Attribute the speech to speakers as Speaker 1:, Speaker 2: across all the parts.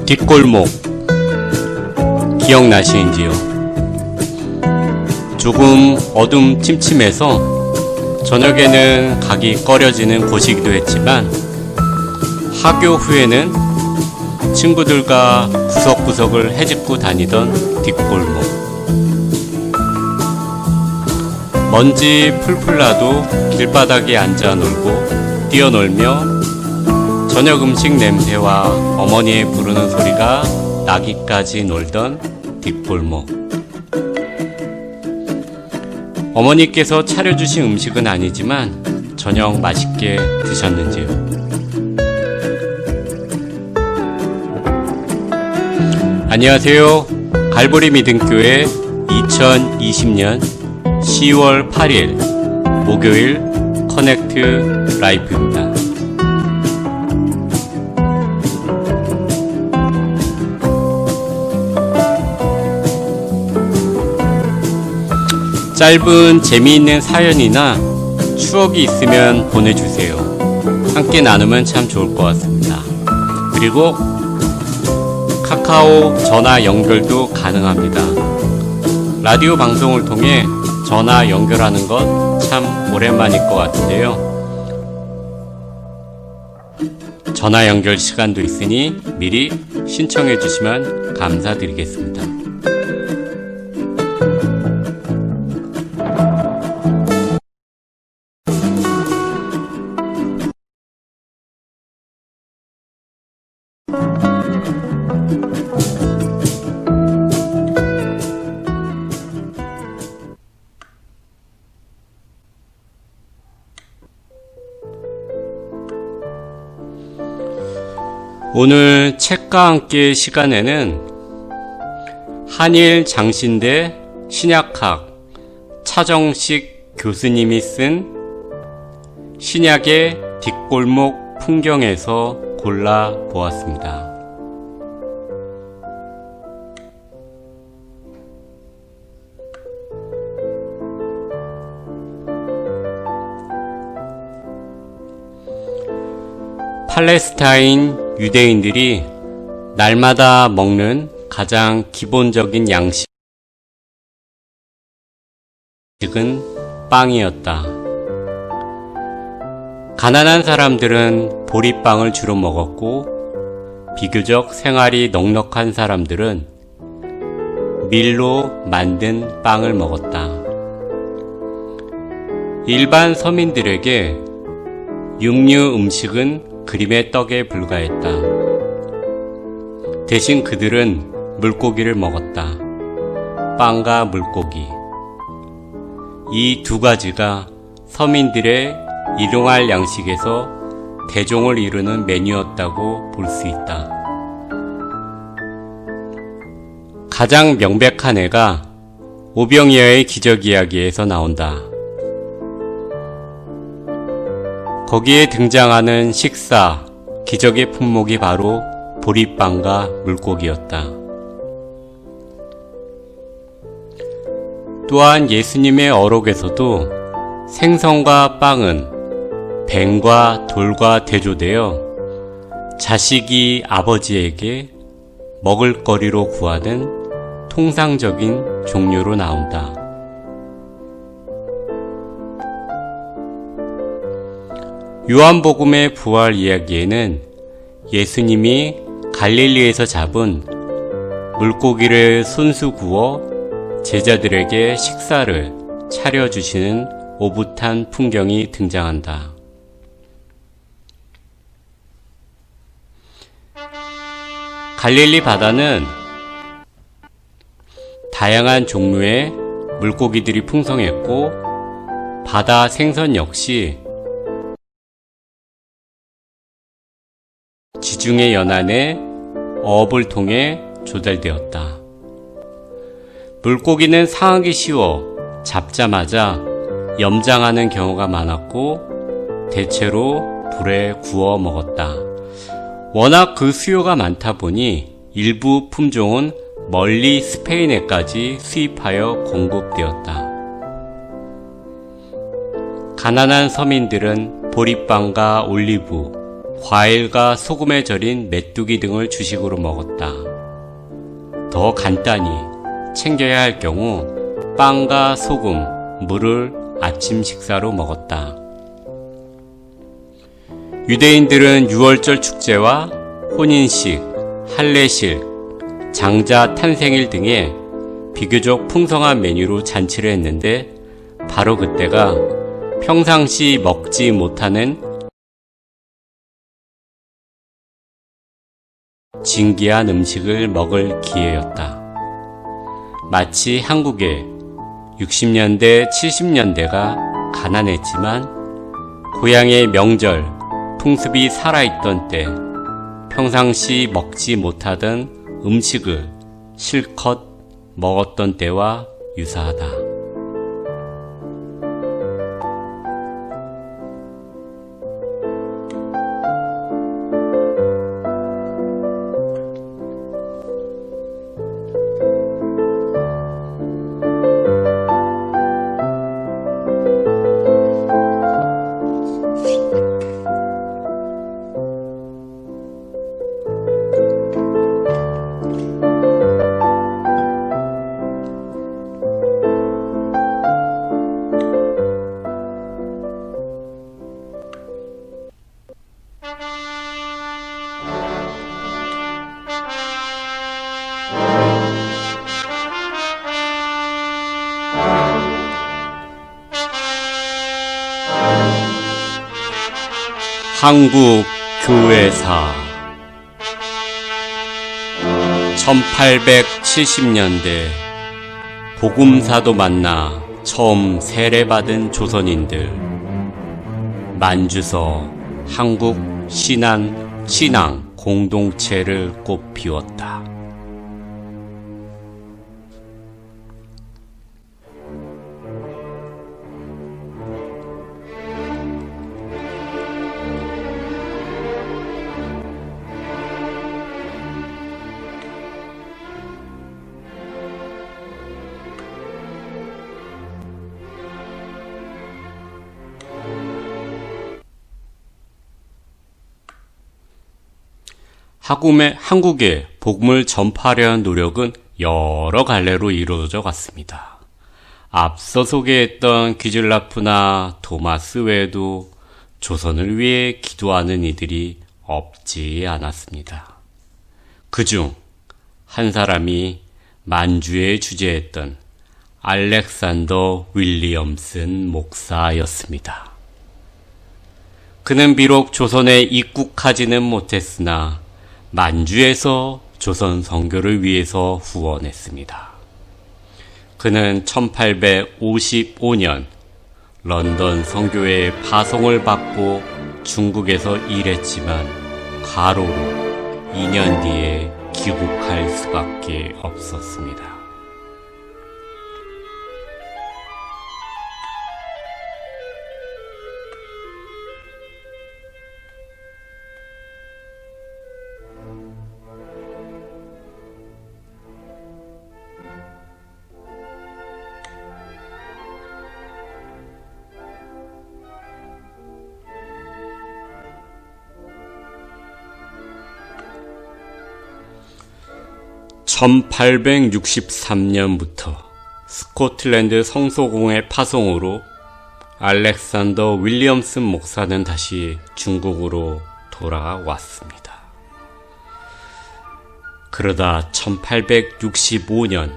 Speaker 1: 뒷골목 기억나시는지요? 조금 어둠 침침해서 저녁에는 가기 꺼려지는 곳이기도 했지만 하교 후에는 친구들과 구석구석을 헤집고 다니던 뒷골목. 먼지 풀풀 나도 길바닥에 앉아 놀고 뛰어놀며 저녁 음식 냄새와 어머니의 부르는 소리가 나기까지 놀던 뒷골목. 어머니께서 차려주신 음식은 아니지만 저녁 맛있게 드셨는지요? 안녕하세요. 갈보리 믿음교회 2020년 10월 8일 목요일 커넥트 라이프입니다. 짧은 재미있는 사연이나 추억이 있으면 보내주세요. 함께 나누면 참 좋을 것 같습니다. 그리고 카카오 전화 연결도 가능합니다. 라디오 방송을 통해 전화 연결하는 것 참 오랜만일 것 같은데요. 전화 연결 시간도 있으니 미리 신청해 주시면 감사드리겠습니다. 오늘 책과 함께 시간에는 한일 장신대 신약학 차정식 교수님이 쓴 신약의 뒷골목 풍경에서 골라 보았습니다. 팔레스타인 유대인들이 날마다 먹는 가장 기본적인 양식은 빵이었다. 가난한 사람들은 보리빵을 주로 먹었고 비교적 생활이 넉넉한 사람들은 밀로 만든 빵을 먹었다. 일반 서민들에게 육류 음식은 그림의 떡에 불과했다. 대신 그들은 물고기를 먹었다. 빵과 물고기. 이 두 가지가 서민들의 일용할 양식에서 대종을 이루는 메뉴였다고 볼 수 있다. 가장 명백한 예가 오병이어의 기적 이야기에서 나온다. 거기에 등장하는 식사, 기적의 품목이 바로 보리빵과 물고기였다. 또한 예수님의 어록에서도 생선과 빵은 뱀과 돌과 대조되어 자식이 아버지에게 먹을거리로 구하는 통상적인 종류로 나온다. 요한복음의 부활 이야기에는 예수님이 갈릴리에서 잡은 물고기를 손수 구워 제자들에게 식사를 차려주시는 오붓한 풍경이 등장한다. 갈릴리 바다는 다양한 종류의 물고기들이 풍성했고 바다 생선 역시 지중해 연안의 어업을 통해 조달되었다. 물고기는 상하기 쉬워 잡자마자 염장하는 경우가 많았고 대체로 불에 구워 먹었다. 워낙 그 수요가 많다 보니 일부 품종은 멀리 스페인에까지 수입하여 공급되었다. 가난한 서민들은 보리빵과 올리브, 과일과 소금에 절인 메뚜기 등을 주식으로 먹었다. 더 간단히 챙겨야 할 경우 빵과 소금, 물을 아침 식사로 먹었다. 유대인들은 유월절 축제와 혼인식, 할례식, 장자 탄생일 등의 비교적 풍성한 메뉴로 잔치를 했는데 바로 그때가 평상시 먹지 못하는 진귀한 음식을 먹을 기회였다. 마치 한국의 60년대, 70년대가 가난했지만 고향의 명절, 풍습이 살아있던 때 평상시 먹지 못하던 음식을 실컷 먹었던 때와 유사하다. 한국 교회사 1870년대 복음사도 만나 처음 세례받은 조선인들, 만주서 한국 신앙 공동체를 꽃피웠다. 한국에 복음을 전파하려는 노력은 여러 갈래로 이루어져 갔습니다. 앞서 소개했던 귀즐라프나 토마스 외에도 조선을 위해 기도하는 이들이 없지 않았습니다. 그중 한 사람이 만주에 주재했던 알렉산더 윌리엄슨 목사였습니다. 그는 비록 조선에 입국하지는 못했으나 만주에서 조선 선교를 위해서 후원했습니다. 그는 1855년 런던 선교회의 파송을 받고 중국에서 일했지만 가로로 2년 뒤에 귀국할 수밖에 없었습니다. (1863년부터) 스코틀랜드 성소공의 파송으로 알렉산더 윌리엄슨 목사는 다시 중국으로 돌아왔습니다. 그러다 1865년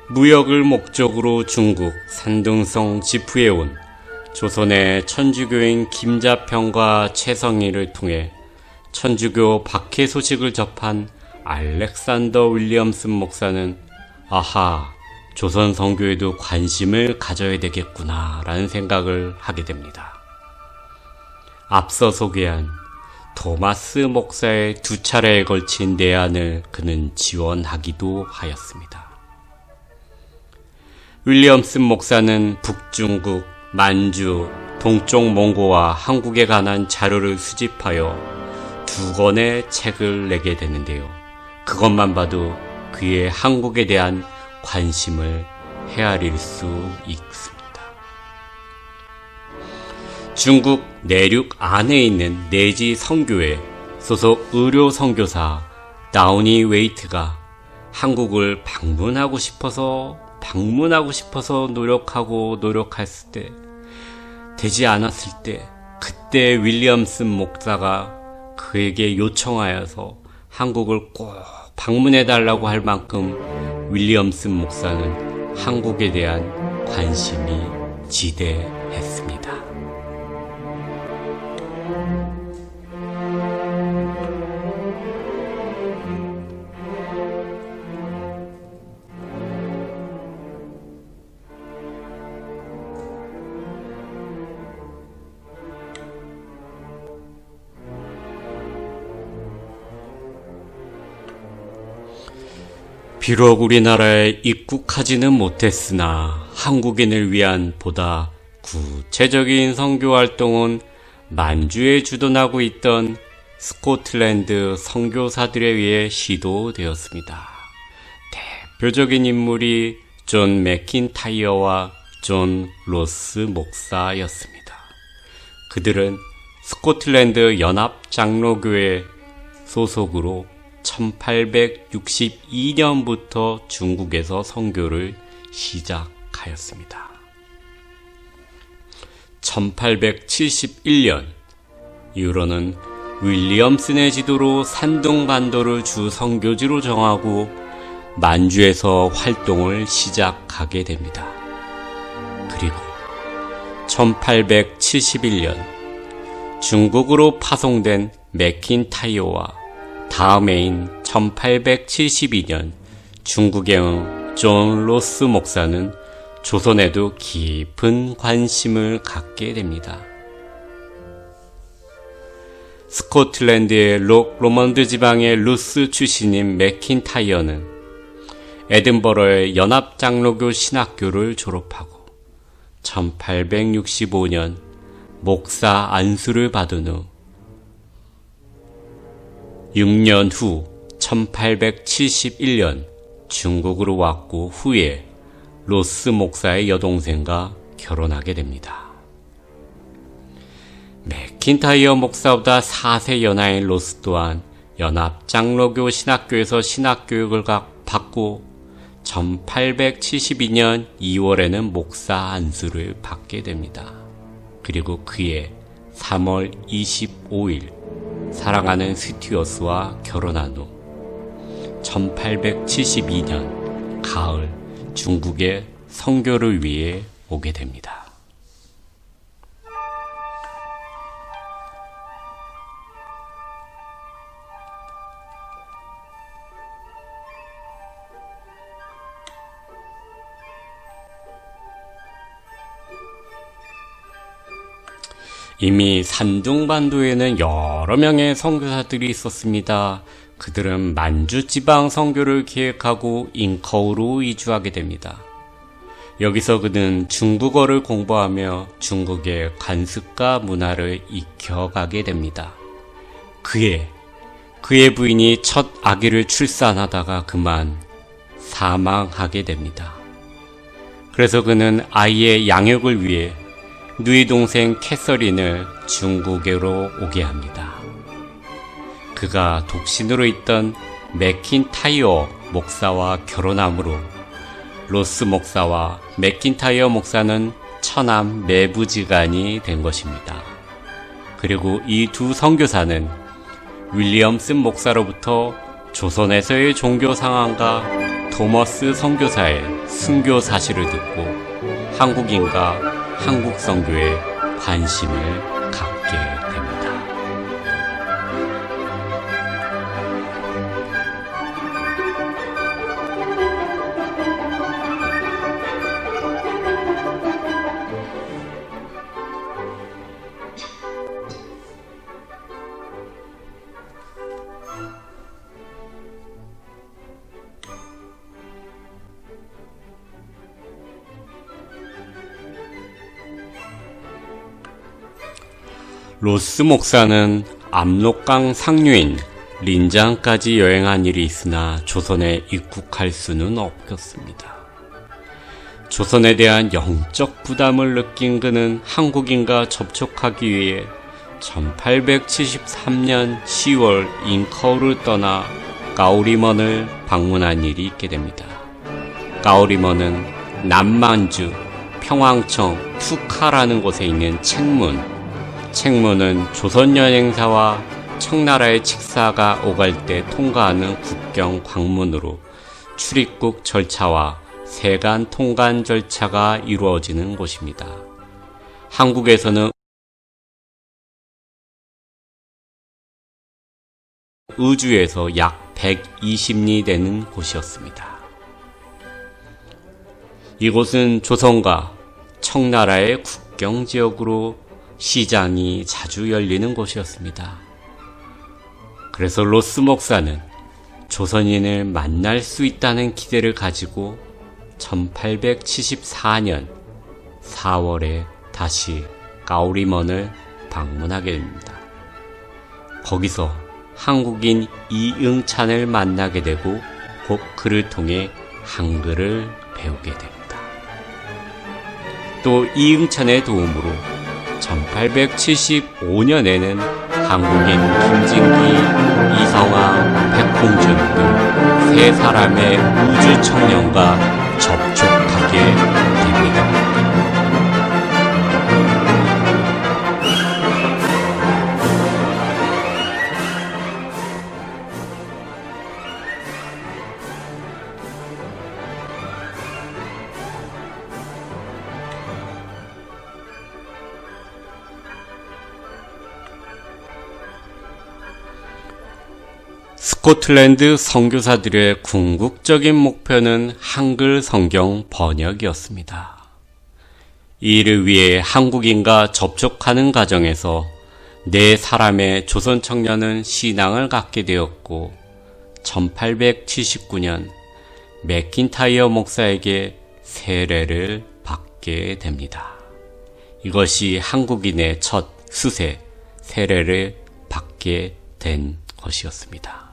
Speaker 1: 무역을 목적으로 중국 산둥성 지푸에 온 조선의 천주교인 김자평과 최성희를 통해 천주교 박해 소식을 접한 알렉산더 윌리엄슨 목사는 아하, 조선 선교에도 관심을 가져야 되겠구나 라는 생각을 하게 됩니다. 앞서 소개한 토마스 목사의 2차례에 걸친 내한을 그는 지원하기도 하였습니다. 윌리엄슨 목사는 북중국, 만주, 동쪽 몽고와 한국에 관한 자료를 수집하여 2권의 책을 내게 되는데요. 그것만 봐도 그의 한국에 대한 관심을 헤아릴 수 있습니다. 중국 내륙 안에 있는 내지 선교회 소속 의료 선교사 다우니 웨이트가 한국을 방문하고 싶어서 노력했을 때 되지 않았을 때 그때 윌리엄슨 목사가 그에게 요청하여서 한국을 꼭 방문해달라고 할 만큼 윌리엄슨 목사는 한국에 대한 관심이 지대했습니다. 비록 우리나라에 입국하지는 못했으나 한국인을 위한 보다 구체적인 선교 활동은 만주에 주둔하고 있던 스코틀랜드 선교사들에 의해 시도되었습니다. 대표적인 인물이 존 맥킨타이어와 존 로스 목사였습니다. 그들은 스코틀랜드 연합장로교회 소속으로 1862년부터 중국에서 선교를 시작하였습니다. 1871년 이후로는 윌리엄슨의 지도로 산둥반도를 주 선교지로 정하고 만주에서 활동을 시작하게 됩니다. 그리고 1871년 중국으로 파송된 맥킨타이어와 다음 해인 1872년 중국에 온 존 로스 목사는 조선에도 깊은 관심을 갖게 됩니다. 스코틀랜드의 로먼드 지방의 루스 출신인 맥킨타이어는 에든버러의 연합장로교 신학교를 졸업하고 1865년 목사 안수를 받은 후 6년 후 1871년 중국으로 왔고 후에 로스 목사의 여동생과 결혼하게 됩니다. 맥킨타이어 목사보다 4세 연하인 로스 또한 연합장로교 신학교에서 신학교육을 받고 1872년 2월에는 목사 안수를 받게 됩니다. 그리고 그해 3월 25일 사랑하는 스튜어스와 결혼한 후 1872년 가을 중국에 선교를 위해 오게 됩니다. 이미 산둥반도에는 여러 명의 선교사들이 있었습니다. 그들은 만주 지방 선교를 계획하고 잉커우로 이주하게 됩니다. 여기서 그는 중국어를 공부하며 중국의 관습과 문화를 익혀가게 됩니다. 그의 부인이 첫 아기를 출산하다가 그만 사망하게 됩니다. 그래서 그는 아이의 양육을 위해 누이 동생 캐서린을 중국으로 오게 합니다. 그가 독신으로 있던 맥킨타이어 목사와 결혼함으로 로스 목사와 맥킨타이어 목사는 처남 매부지간이 된 것입니다. 그리고 이 두 선교사는 윌리엄슨 목사로부터 조선에서의 종교 상황과 토머스 선교사의 순교 사실을 듣고 한국인과 한국 선교에 관심을 갖게 됩니다. 로스 목사는 압록강 상류인 린장까지 여행한 일이 있으나 조선에 입국할 수는 없었습니다. 조선에 대한 영적 부담을 느낀 그는 한국인과 접촉하기 위해 1873년 10월 잉커우를 떠나 까오리먼을 방문한 일이 있게 됩니다. 까오리먼은 남만주, 평왕청, 푸카라는 곳에 있는 책문. 책문은 조선 여행사와 청나라의 직사가 오갈 때 통과하는 국경 관문으로 출입국 절차와 세관 통관 절차가 이루어지는 곳입니다. 한국에서는 의주에서 약 120리 되는 곳이었습니다. 이곳은 조선과 청나라의 국경지역으로 시장이 자주 열리는 곳이었습니다. 그래서 로스 목사는 조선인을 만날 수 있다는 기대를 가지고 1874년 4월에 다시 까오리먼을 방문하게 됩니다. 거기서 한국인 이응찬을 만나게 되고 곧 그를 통해 한글을 배우게 됩니다. 또 이응찬의 도움으로 1875년에는 한국인 김진기, 이성아, 백홍준 등 세 사람의 우주 청년과 접촉하게 됩니다. 스코틀랜드 선교사들의 궁극적인 목표는 한글 성경 번역이었습니다. 이를 위해 한국인과 접촉하는 과정에서 네 사람의 조선 청년은 신앙을 갖게 되었고 1879년 맥킨타이어 목사에게 세례를 받게 됩니다. 이것이 한국인의 첫 수세, 세례를 받게 된 것이었습니다.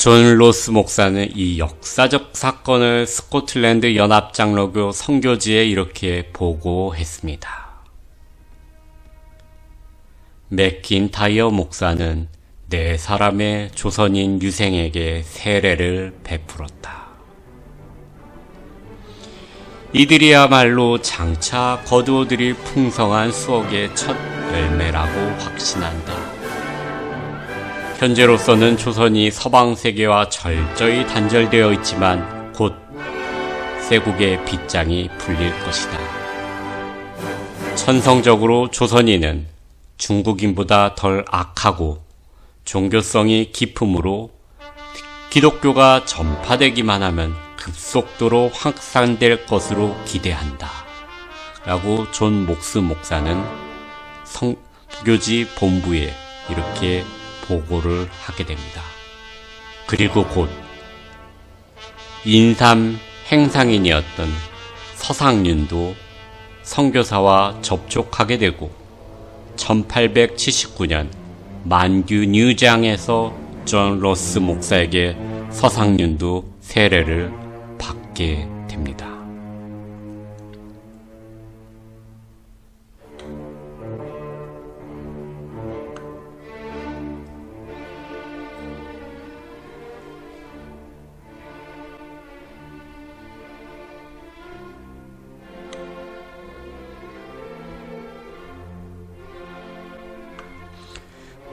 Speaker 1: 존 로스 목사는 이 역사적 사건을 스코틀랜드 연합장로교 선교지에 이렇게 보고했습니다. 맥킨타이어 목사는 네 사람의 조선인 유생에게 세례를 베풀었다. 이들이야말로 장차 거두어들일 풍성한 수억의 첫 열매라고 확신한다. 현재로서는 조선이 서방 세계와 철저히 단절되어 있지만 곧 세국의 빗장이 풀릴 것이다. 천성적으로 조선인은 중국인보다 덜 악하고 종교성이 깊으므로 기독교가 전파되기만 하면 급속도로 확산될 것으로 기대한다. 라고 존 목스 목사는 선교지 본부에 이렇게 보고를 하게 됩니다. 그리고 곧 인삼 행상인이었던 서상윤도 선교사와 접촉하게 되고 1879년 만규 뉴장에서 존 로스 목사에게 서상윤도 세례를 받게 됩니다.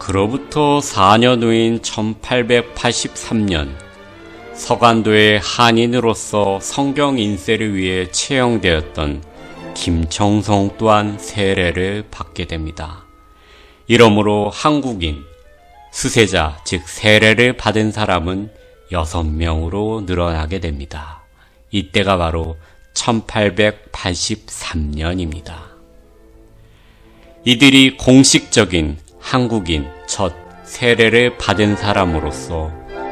Speaker 1: 그로부터 4년 후인 1883년 서간도의 한인으로서 성경 인쇄를 위해 채용되었던 김청송 또한 세례를 받게 됩니다. 이러므로 한국인, 수세자 즉 세례를 받은 사람은 6명으로 늘어나게 됩니다. 이때가 바로 1883년입니다. 이들이 공식적인 한국인 첫 세례를 받은 사람으로서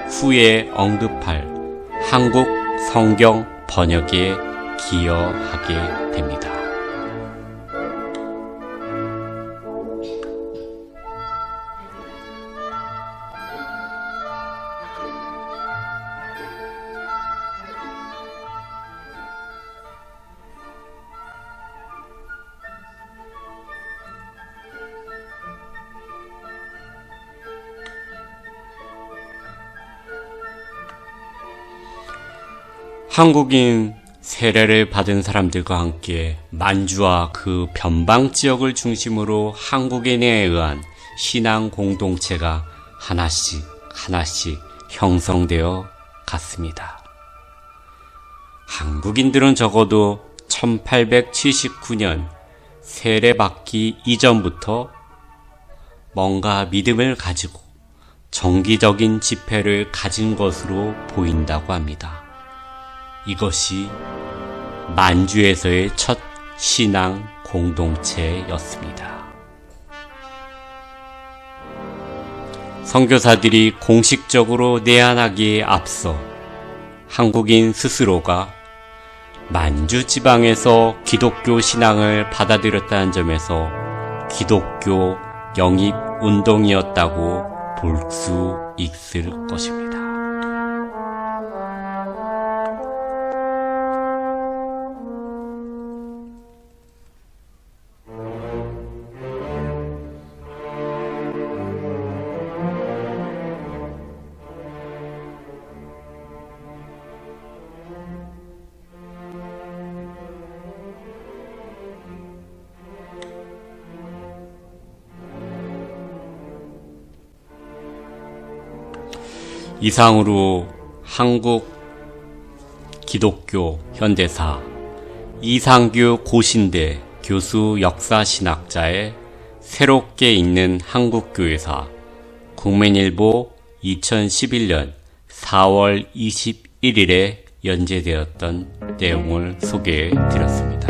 Speaker 1: 후에 언급할 한국 성경 번역에 기여하게 됩니다. 한국인 세례를 받은 사람들과 함께 만주와 그 변방 지역을 중심으로 한국인에 의한 신앙 공동체가 하나씩 형성되어 갔습니다. 한국인들은 적어도 1879년 세례받기 이전부터 뭔가 믿음을 가지고 정기적인 집회를 가진 것으로 보인다고 합니다. 이것이 만주에서의 첫 신앙 공동체였습니다. 선교사들이 공식적으로 내한하기에 앞서 한국인 스스로가 만주 지방에서 기독교 신앙을 받아들였다는 점에서 기독교 영입 운동이었다고 볼 수 있을 것입니다. 이상으로 한국 기독교 현대사 이상규 고신대 교수 역사신학자의 새롭게 읽는 한국교회사 국민일보 2011년 4월 21일에 연재되었던 내용을 소개해 드렸습니다.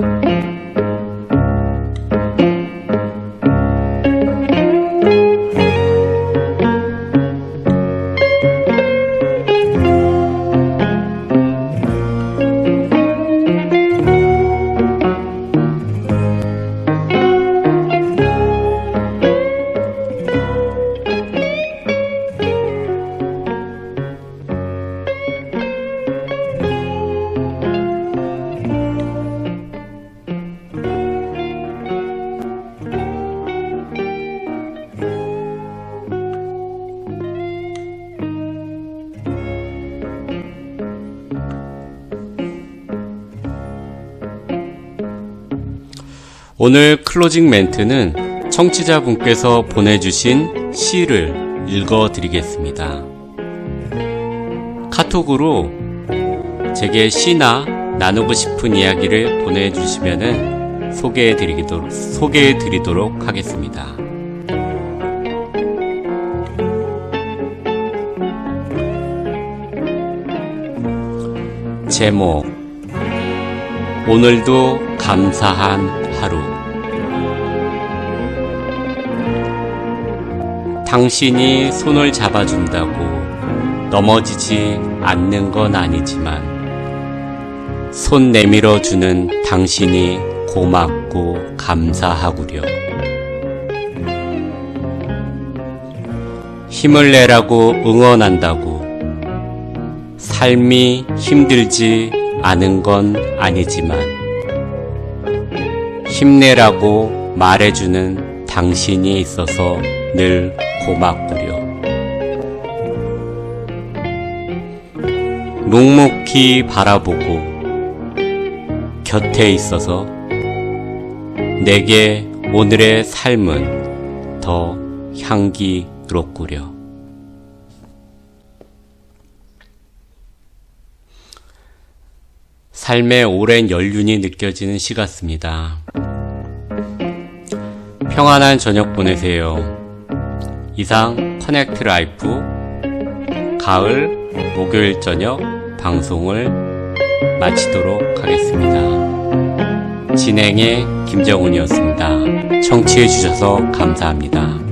Speaker 1: 오늘 클로징 멘트는 청취자분께서 보내주신 시를 읽어드리겠습니다. 카톡으로 제게 시나 나누고 싶은 이야기를 보내주시면 소개해드리도록 하겠습니다. 제목, 오늘도 감사한 하루. 당신이 손을 잡아준다고 넘어지지 않는 건 아니지만 손 내밀어주는 당신이 고맙고 감사하구려. 힘을 내라고 응원한다고 삶이 힘들지 않은 건 아니지만 힘내라고 말해주는 당신이 있어서 늘 고맙구려. 묵묵히 바라보고 곁에 있어서 내게 오늘의 삶은 더 향기롭구려. 삶의 오랜 연륜이 느껴지는 시 같습니다. 평안한 저녁 보내세요. 이상 커넥트 라이프 가을 목요일 저녁 방송을 마치도록 하겠습니다. 진행의 김정훈이었습니다. 청취해 주셔서 감사합니다.